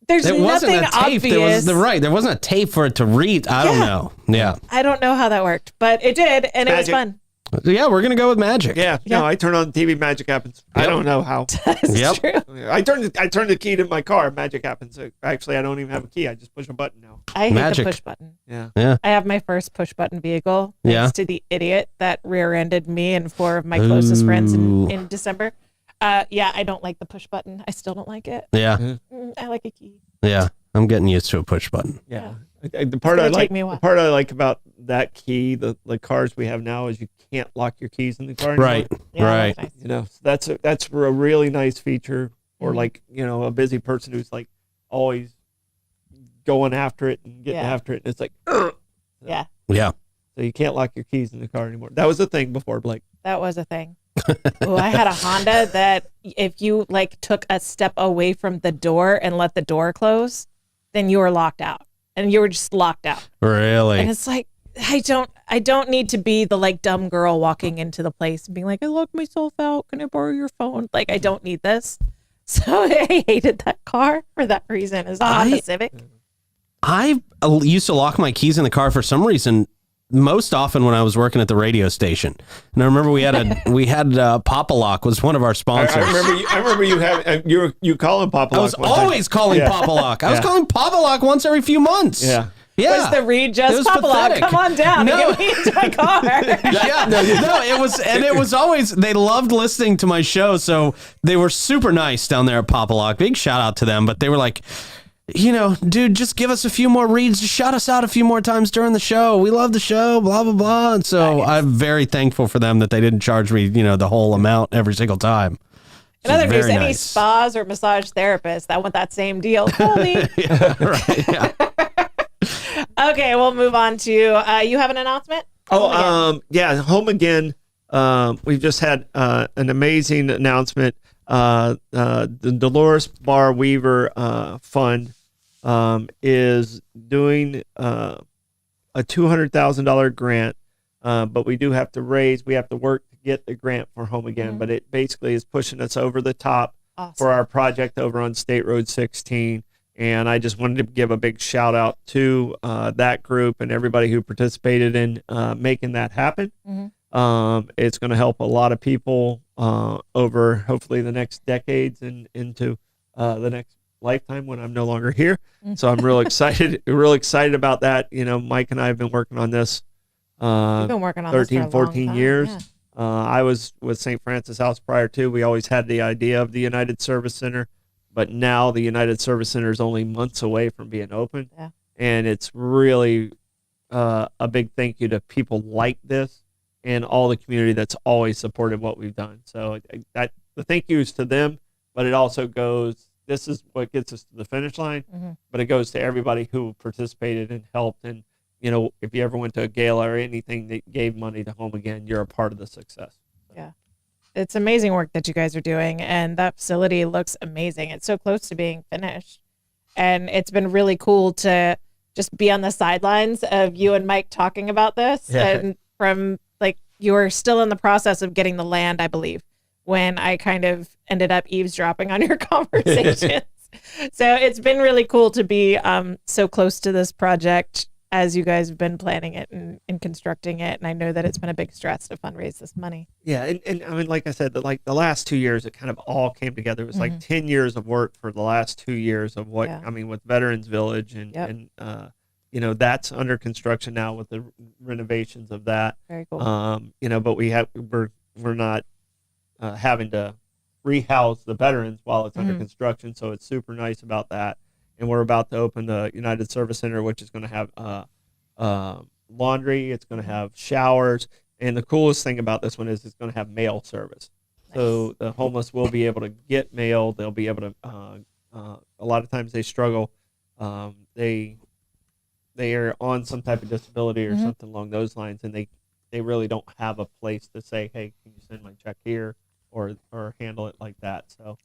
there's it wasn't nothing a tape. obvious. There wasn't a tape for it to read. I don't know. Yeah. I don't know how that worked, but it did, and it was fun. Yeah, we're going to go with magic. Yeah. No, I turn on the TV, magic happens. I don't know how. That's true. I turn the key to my car, magic happens. Actually, I don't even have a key. I just push a button now. I hate Magic. the push button. Yeah. I have my first push button vehicle thanks to the idiot that rear-ended me and 4 of my closest friends in December. I don't like the push button. I still don't like it. Yeah. I like a key. Yeah. I'm getting used to a push button. Yeah. The part I like about that key, the cars we have now, is you can't lock your keys in the car anymore. Right. Yeah, right. That's nice. That's a really nice feature for a busy person who's like always going after it and getting after it. And it's like, Yeah. Yeah. So you can't lock your keys in the car anymore. That was a thing before, Blake. That was a thing. Oh, I had a Honda that if you took a step away from the door and let the door close, then you were locked out. And you were just locked out. Really? And it's like, I don't need to be the dumb girl walking into the place and being like, I locked myself out. Can I borrow your phone? I don't need this. So I hated that car for that reason. Is a Honda Civic. I used to lock my keys in the car for some reason. Most often when I was working at the radio station, and I remember we had Papa Lock was one of our sponsors. I remember you have you calling Papa Lock. I was always calling Papa Lock. I was calling Papa Lock once every few months. Yeah. Yeah. Was the read just Papa Lock? Come on down and get me into my car. It was always, they loved listening to my show, so they were super nice down there at Papa Lock. Big shout out to them, but they were like, dude, just give us a few more reads. Just shout us out a few more times during the show. We love the show, blah, blah, blah. And so I'm very thankful for them that they didn't charge me, the whole amount every single time. In other news, any spas or massage therapists that want that same deal, call me. Okay, we'll move on to, you have an announcement? Home Again. We've just had an amazing announcement. The Dolores Barr Weaver Fund is doing a $200,000 grant, but we do have to work to get the grant for Home Again, but it basically is pushing us over the top for our project over on State Road 16. And I just wanted to give a big shout out to that group and everybody who participated in making that happen. It's going to help a lot of people over hopefully the next decades and into the next lifetime when I'm no longer here. So I'm real excited, about that. You know, Mike and I have been working on this We've been working on 13, this for a 14 long time, years. yeah. I was with St. Francis House prior to. We always had the idea of the United Service Center, but now the United Service Center is only months away from being open. Yeah. And it's really a big thank you to people like this and all the community that's always supported what we've done. So that the thank yous to them, but it also goes, this is what gets us to the finish line, but it goes to everybody who participated and helped. And, you know, if you ever went to a gala or anything that gave money to Home Again, you're a part of the success. Yeah. It's amazing work that you guys are doing, and that facility looks amazing. It's so close to being finished. And it's been really cool to just be on the sidelines of you and Mike talking about this. Yeah. And from like, you were still in the process of getting the land, I believe, when I kind of ended up eavesdropping on your conversations. So it's been really cool to be so close to this project as you guys have been planning it and constructing it. And I know that it's been a big stress to fundraise this money. Yeah. And I mean, like I said, like the last 2 years, it kind of all came together. It was like 10 years of work for the last 2 years of what, I mean, with Veterans Village and you know, that's under construction now with the renovations of that. Very cool. You know, but we're not having to rehouse the veterans while it's under construction. So it's super nice about that. And we're about to open the United Service Center, which is going to have laundry. It's going to have showers. And the coolest thing about this one is it's going to have mail service. Nice. So the homeless will be able to get mail. They'll be able to, a lot of times they struggle. They are on some type of disability or something along those lines. And they really don't have a place to say, hey, can you send my check here or handle it like that. So,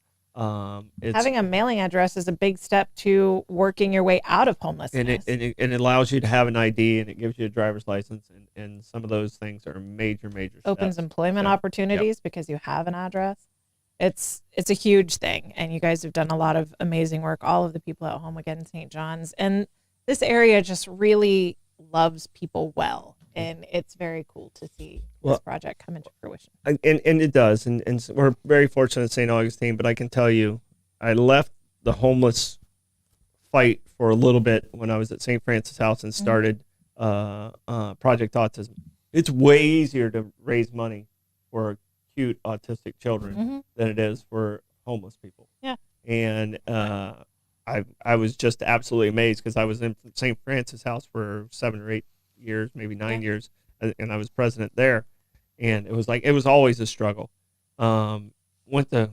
having a mailing address is a big step to working your way out of homelessness. And it allows you to have an ID, and it gives you a driver's license, and some of those things are major opens steps. employment opportunities because you have an address. It's a huge thing, and you guys have done a lot of amazing work, all of the people at Home Again St. John's, and this area just really loves people well. And it's very cool to see this project come into fruition. And it does. And we're very fortunate at St. Augustine, but I can tell you, I left the homeless fight for a little bit when I was at St. Francis House and started Project Autism. It's way easier to raise money for acute autistic children than it is for homeless people. Yeah. And I was just absolutely amazed because I was in St. Francis House for 7 or 8 years, maybe 9 years, and I was president there, and it was always a struggle. Went to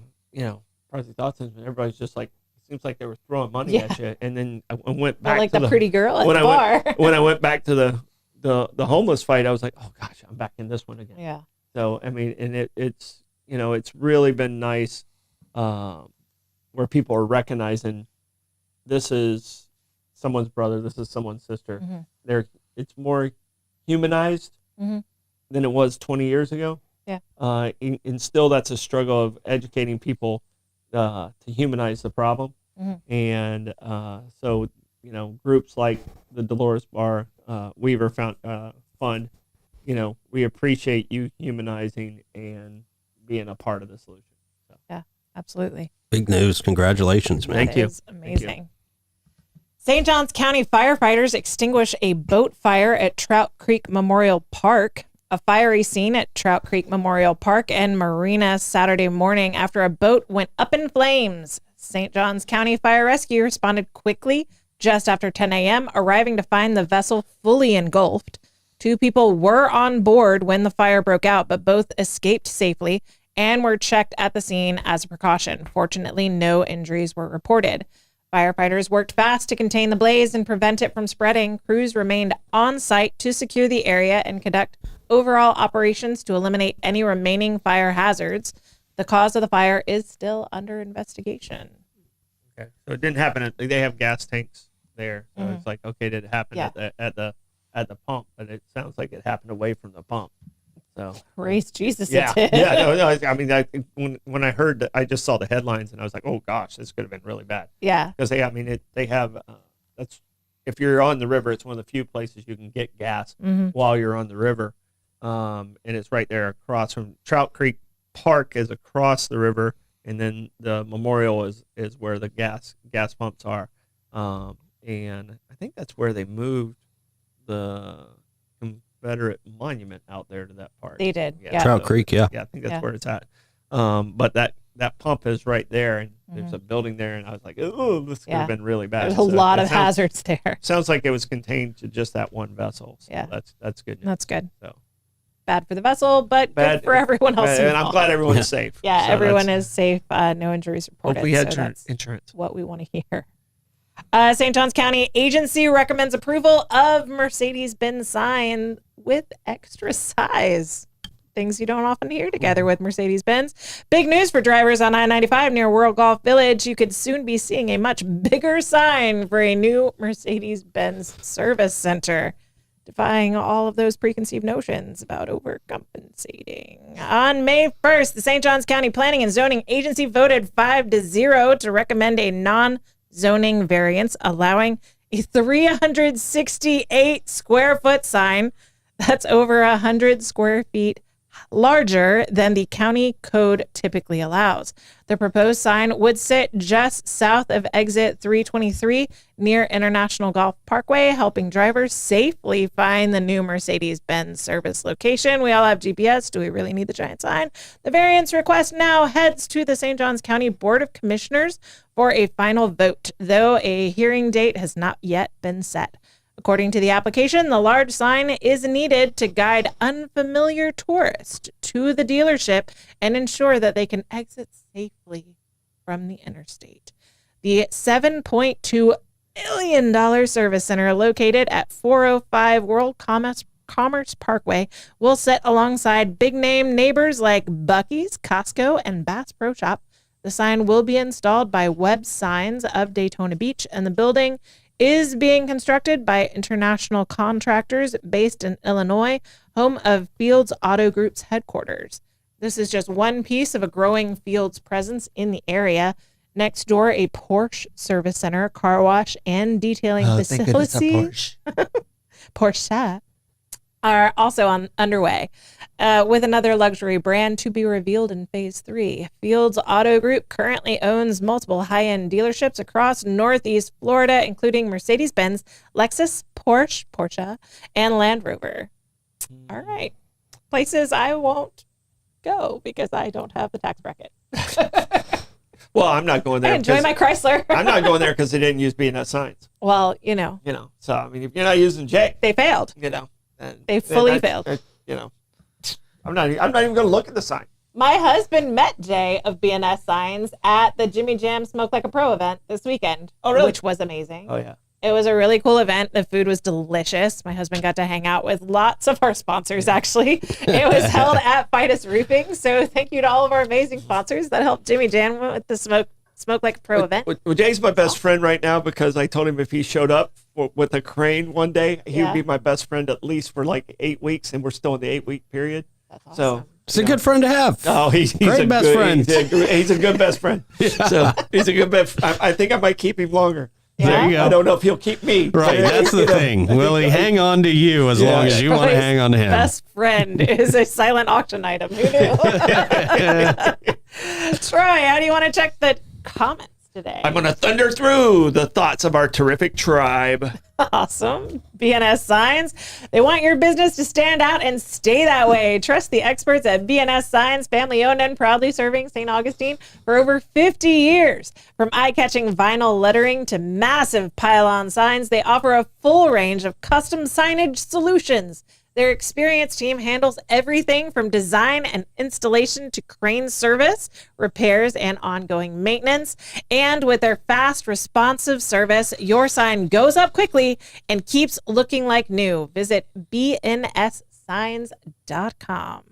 Project Autism, and everybody's just like, it seems like they were throwing money at you, and then I went back like to the pretty girl at the bar. bar. When I went back to the homeless fight, I was like, oh gosh, I'm back in this one again. Yeah. So I mean, and it's really been nice, where people are recognizing this is someone's brother, this is someone's sister. It's more humanized than it was 20 years ago. Yeah. And still that's a struggle of educating people to humanize the problem. And so, groups like the Dolores Bar Weaver Fund, we appreciate you humanizing and being a part of the solution. So. Yeah, absolutely. Big news. Congratulations, man. Thank you. That is amazing. St. Johns County firefighters extinguish a boat fire at Trout Creek Memorial Park. A fiery scene at Trout Creek Memorial Park and Marina Saturday morning after a boat went up in flames. St. Johns County Fire Rescue responded quickly just after 10 a.m., arriving to find the vessel fully engulfed. 2 people were on board when the fire broke out, but both escaped safely and were checked at the scene as a precaution. Fortunately, no injuries were reported. Firefighters worked fast to contain the blaze and prevent it from spreading. Crews remained on site to secure the area and conduct overall operations to eliminate any remaining fire hazards. The cause of the fire is still under investigation. Okay, so it didn't happen. They have gas tanks there, so it's like, okay, did it happen at the pump? But it sounds like it happened away from the pump. So praise Jesus, yeah, it did. no. I mean, when I heard that, I just saw the headlines and I was like, oh gosh, this could have been really bad. Yeah, because they have that's, if you're on the river, it's one of the few places you can get gas while you're on the river, and it's right there across from Trout Creek Park is across the river, and then the memorial is where the gas pumps are, and I think that's where they moved the Confederate monument out there to that part. They did, yeah. Trout Creek, yeah. Yeah, I think that's where it's at. But that pump is right there, and there's a building there, and I was like, oh, this could have been really bad. There's a lot of hazards there. Sounds like it was contained to just that one vessel. So Yeah. that's good news. That's good. So Bad for the vessel, but good for everyone else and I'm involved. glad everyone's safe. Yeah, So everyone is safe. No injuries reported. Hopefully, had so that's insurance. what we want to hear. St. Johns County agency recommends approval of Mercedes-Benz sign with extra size. Things you don't often hear together with Mercedes-Benz. Big news for drivers on I-95 near World Golf Village. You could soon be seeing a much bigger sign for a new Mercedes-Benz service center, defying all of those preconceived notions about overcompensating. On May 1st, the St. Johns County Planning and Zoning Agency voted 5-0 to recommend a non-zoning variance allowing a 368 square foot sign that's over 100 square feet larger than the county code typically allows. The proposed sign would sit just south of exit 323 near International Golf Parkway, helping drivers safely find the new Mercedes-Benz service location. We all have GPS. Do we really need the giant sign? The variance request now heads to the St. Johns County Board of Commissioners for a final vote, though a hearing date has not yet been set. According to the application, the large sign is needed to guide unfamiliar tourists to the dealership and ensure that they can exit safely from the interstate. The $7.2 million service center located at 405 World Commerce Parkway will sit alongside big-name neighbors like Buc-ee's, Costco, and Bass Pro Shop. The sign will be installed by Web Signs of Daytona Beach, and the building is being constructed by international contractors based in Illinois, home of Fields Auto Group's headquarters. This is just one piece of a growing Fields presence in the area. Next door, a Porsche service center, car wash, and detailing facilities. Porsche are also underway, with another luxury brand to be revealed in Phase 3. Fields Auto Group currently owns multiple high-end dealerships across Northeast Florida, including Mercedes-Benz, Lexus, Porsche, and Land Rover. All right. Places I won't go because I don't have the tax bracket. Well, I'm not going there. I enjoy my Chrysler. I'm not going there because they didn't use B&S signs. Well, you know. So, I mean, if you're not using J, they failed. They fully failed. I'm not even going to look at the sign. My husband met Jay of BNS Signs at the Jimmy Jam Smoke Like a Pro event this weekend. Oh, really? Which was amazing. Oh, yeah. It was a really cool event. The food was delicious. My husband got to hang out with lots of our sponsors, actually. It was held at Fidus Roofing. So thank you to all of our amazing sponsors that helped Jimmy Jam with the Smoke Like a Pro event. Well, Jay's my best friend right now because I told him if he showed up with a crane one day, he would be my best friend at least for like 8 weeks, and we're still in the 8-week period. That's awesome. So It's a good friend to have. Oh, he's Great a best good friend. He's a good best friend. So he's a good best. I think I might keep him longer. There you go. I don't know if he'll keep me. Right, that's the thing. Will he hang on to you as long as you want to hang on to him? Best friend is a silent auction item. Who knew? Troy, how do you want to check the comments today? I'm going to thunder through the thoughts of our terrific tribe. Awesome. BNS Signs. They want your business to stand out and stay that way. Trust the experts at BNS Signs, family owned and proudly serving St. Augustine for over 50 years. From eye-catching vinyl lettering to massive pylon signs, they offer a full range of custom signage solutions. Their experienced team handles everything from design and installation to crane service, repairs, and ongoing maintenance. And with their fast, responsive service, your sign goes up quickly and keeps looking like new. Visit bnssigns.com.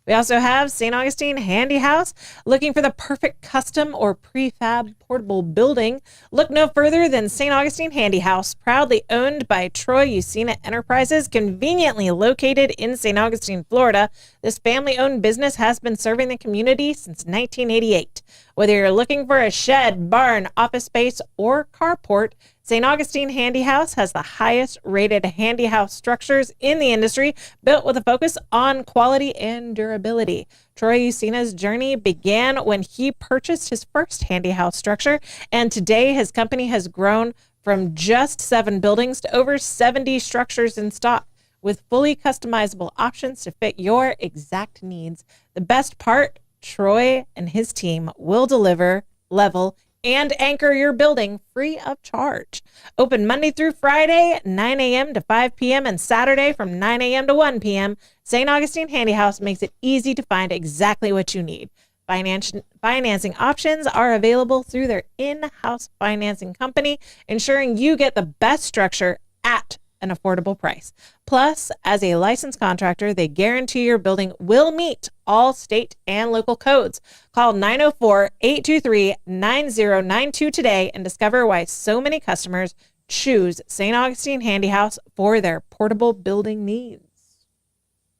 We also have St. Augustine Handy House. Looking for the perfect custom or prefab portable building? Look no further than St. Augustine Handy House, proudly owned by Troy Usina Enterprises, conveniently located in St. Augustine, Florida. This family-owned business has been serving the community since 1988. Whether you're looking for a shed, barn, office space, or carport, St. Augustine Handy House has the highest rated handy house structures in the industry, built with a focus on quality and durability. Troy Usina's journey began when he purchased his first handy house structure, and today his company has grown from just 7 buildings to over 70 structures in stock, with fully customizable options to fit your exact needs. The best part, Troy and his team will deliver, level, and anchor your building free of charge. Open Monday through Friday, 9 a.m. to 5 p.m. and Saturday from 9 a.m. to 1 p.m. St. Augustine Handy House makes it easy to find exactly what you need. Financing options are available through their in-house financing company, ensuring you get the best structure at an affordable price. Plus, as a licensed contractor, they guarantee your building will meet all state and local codes. Call 904-823-9092 today and discover why so many customers choose St. Augustine Handy House for their portable building needs.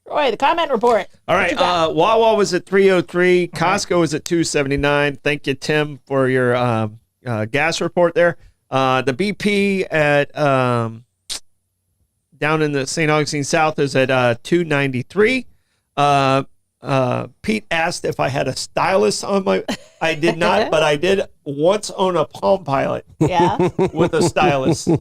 Troy, the comment report. All right. Wawa was at 303. Costco was at 279. Thank you, Tim, for your gas report there. The BP at down in the St. Augustine South is at 293. Pete asked if I had a stylus on my. I did not, but I did once own a Palm Pilot. Yeah. With a stylus, and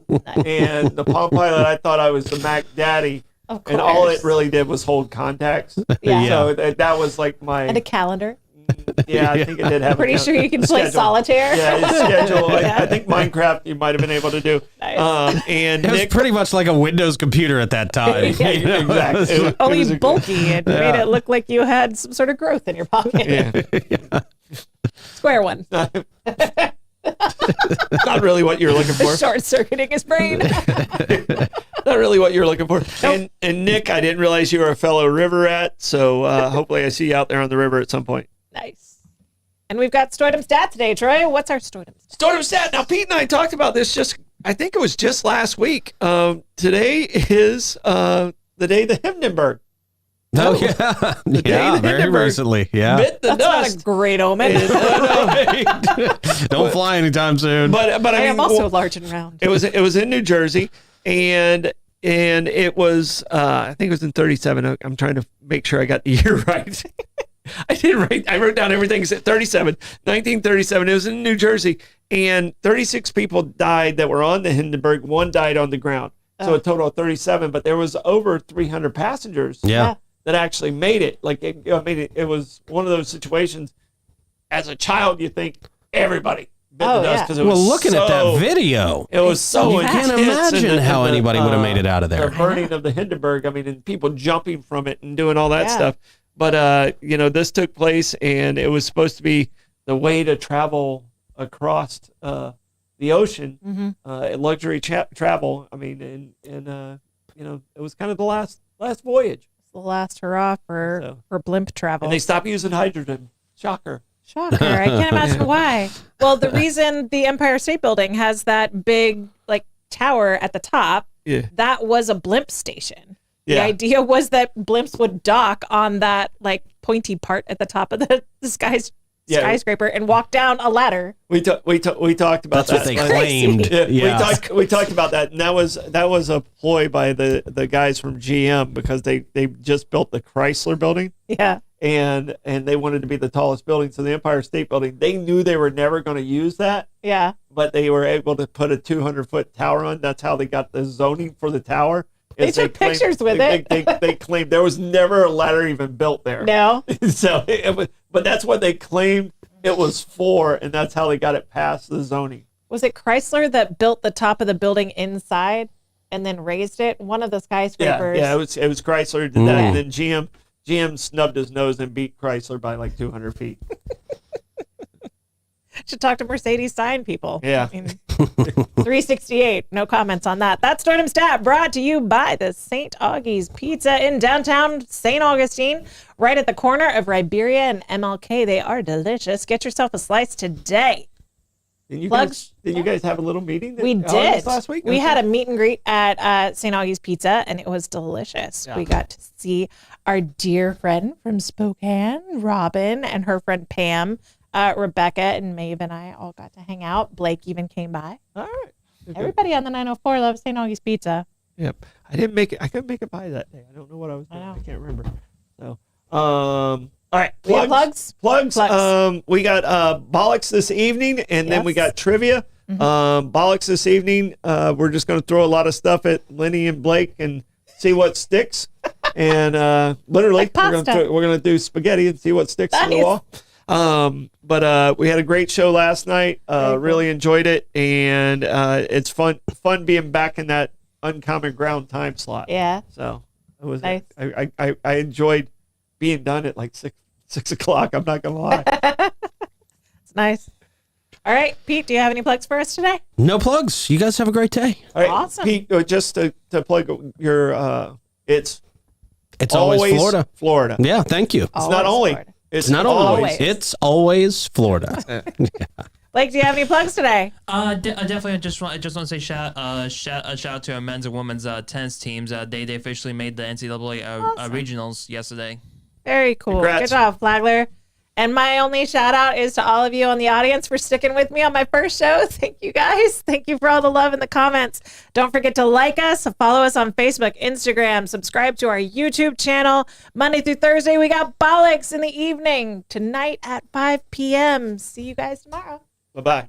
the Palm Pilot, I thought I was the Mac Daddy. Of course. And all it really did was hold contacts. Yeah. So that was like my. And a calendar. Yeah, I think it did have. Pretty sure you can play schedule. Solitaire. Yeah, it's schedule. I think Minecraft you might have been able to do. Nice. And It was Nick, pretty much like a Windows computer at that time. Yeah, You know? exactly. It was Only a- bulky. It made it look like you had some sort of growth in your pocket. Yeah. Square one. Not really what you're looking for. Short circuiting his brain. Not really what you're looking for. And Nick, I didn't realize you were a fellow river rat, so hopefully I see you out there on the river at some point. Nice. And we've got STOITM stat today, Troy. What's our STOITM stat? STOITM stat. Now, Pete and I talked about this I think it was just last week. Today is the day the Hindenburg. Oh, yeah. day Yeah, the very Hindenburg recently. Yeah. Bit the That's not dust. a great omen. Don't fly anytime soon. But I I mean, am also large and round. it was in New Jersey, and it was I think it was in 37. I'm trying to make sure I got the year right. I wrote down everything. It said 1937. It was in New Jersey, and 36 people died that were on the Hindenburg. 1 died on the ground, so a total of 37. But there was over 300 passengers. yeah. That actually made it. Like it was one of those situations. As a child, you think everybody bit the dust because it was Well, looking at that so- video, It was so you can't intense, imagine and how anybody would have made it out of there. The burning of the Hindenburg. I mean, and people jumping from it and doing all that Yeah. stuff. But this took place, and it was supposed to be the way to travel across the ocean, luxury travel. I mean, and it was kind of the last voyage. It's the last hurrah for blimp travel. And they stopped using hydrogen. Shocker. Shocker. I can't imagine why. Well, the reason the Empire State Building has that big tower at the top, that was a blimp station. The Yeah. idea was that blimps would dock on that pointy part at the top of the skyscraper and walk down a ladder. We talked about That's what they claimed. Yeah, we talked about that, and that was a ploy by the guys from GM because they just built the Chrysler Building. Yeah. And they wanted to be the tallest building. So the Empire State Building, they knew they were never going to use that, Yeah. but they were able to put a 200-foot tower on. That's how they got the zoning for the tower. They took pictures with it. They claimed there was never a ladder even built there. No. So but that's what they claimed it was for, and that's how they got it past the zoning. Was it Chrysler that built the top of the building inside and then raised it? One of the skyscrapers. Yeah, it was Chrysler who did that, and then GM snubbed his nose and beat Chrysler by 200 feet. Should talk to Mercedes sign people. Yeah. I mean, 368. No comments on that. That's STOITM Stat, brought to you by the St. Augie's Pizza in downtown St. Augustine, right at the corner of Riberia and MLK. They are delicious. Get yourself a slice today. Did you Plugs? guys have a little meeting? We did. Last week? We had a meet and greet at St. Augie's Pizza, and it was delicious. Yeah. We got to see our dear friend from Spokane, Robin, and her friend Pam. Rebecca and Maeve and I all got to hang out. Blake even came by. All right. Everybody on the 904 loves St. Augie's pizza. Yep. I didn't make it. I couldn't make it by that day. I don't know what I was doing. I can't remember. So, all right. We have plugs? Plugs. We got Bollocks this evening, and then we got trivia. Bollocks this evening. We're just going to throw a lot of stuff at Lenny and Blake and see what sticks. And literally, we're going to do spaghetti and see what sticks to the wall. But we had a great show last night. Really enjoyed it, and it's fun being back in that uncommon ground time slot. Yeah. So it was nice. I enjoyed being done at like 6 o'clock. I'm not gonna lie. It's nice. All right, Pete, do you have any plugs for us today? No plugs. You guys have a great day. All right, awesome. Pete, just to plug your it's always Florida. Florida. Yeah, thank you. It's not only. Florida. It's not always. It's always Florida. Blake, do you have any plugs today? Definitely. I just want to say shout out to our men's and women's tennis teams. They officially made the NCAA regionals yesterday. Very cool. Congrats. Good job, Flagler. And my only shout out is to all of you on the audience for sticking with me on my first show. Thank you guys. Thank you for all the love in the comments. Don't forget to like us, follow us on Facebook, Instagram, subscribe to our YouTube channel. Monday through Thursday, we got Bollocks in the evening. Tonight at 5 p.m. See you guys tomorrow. Bye-bye.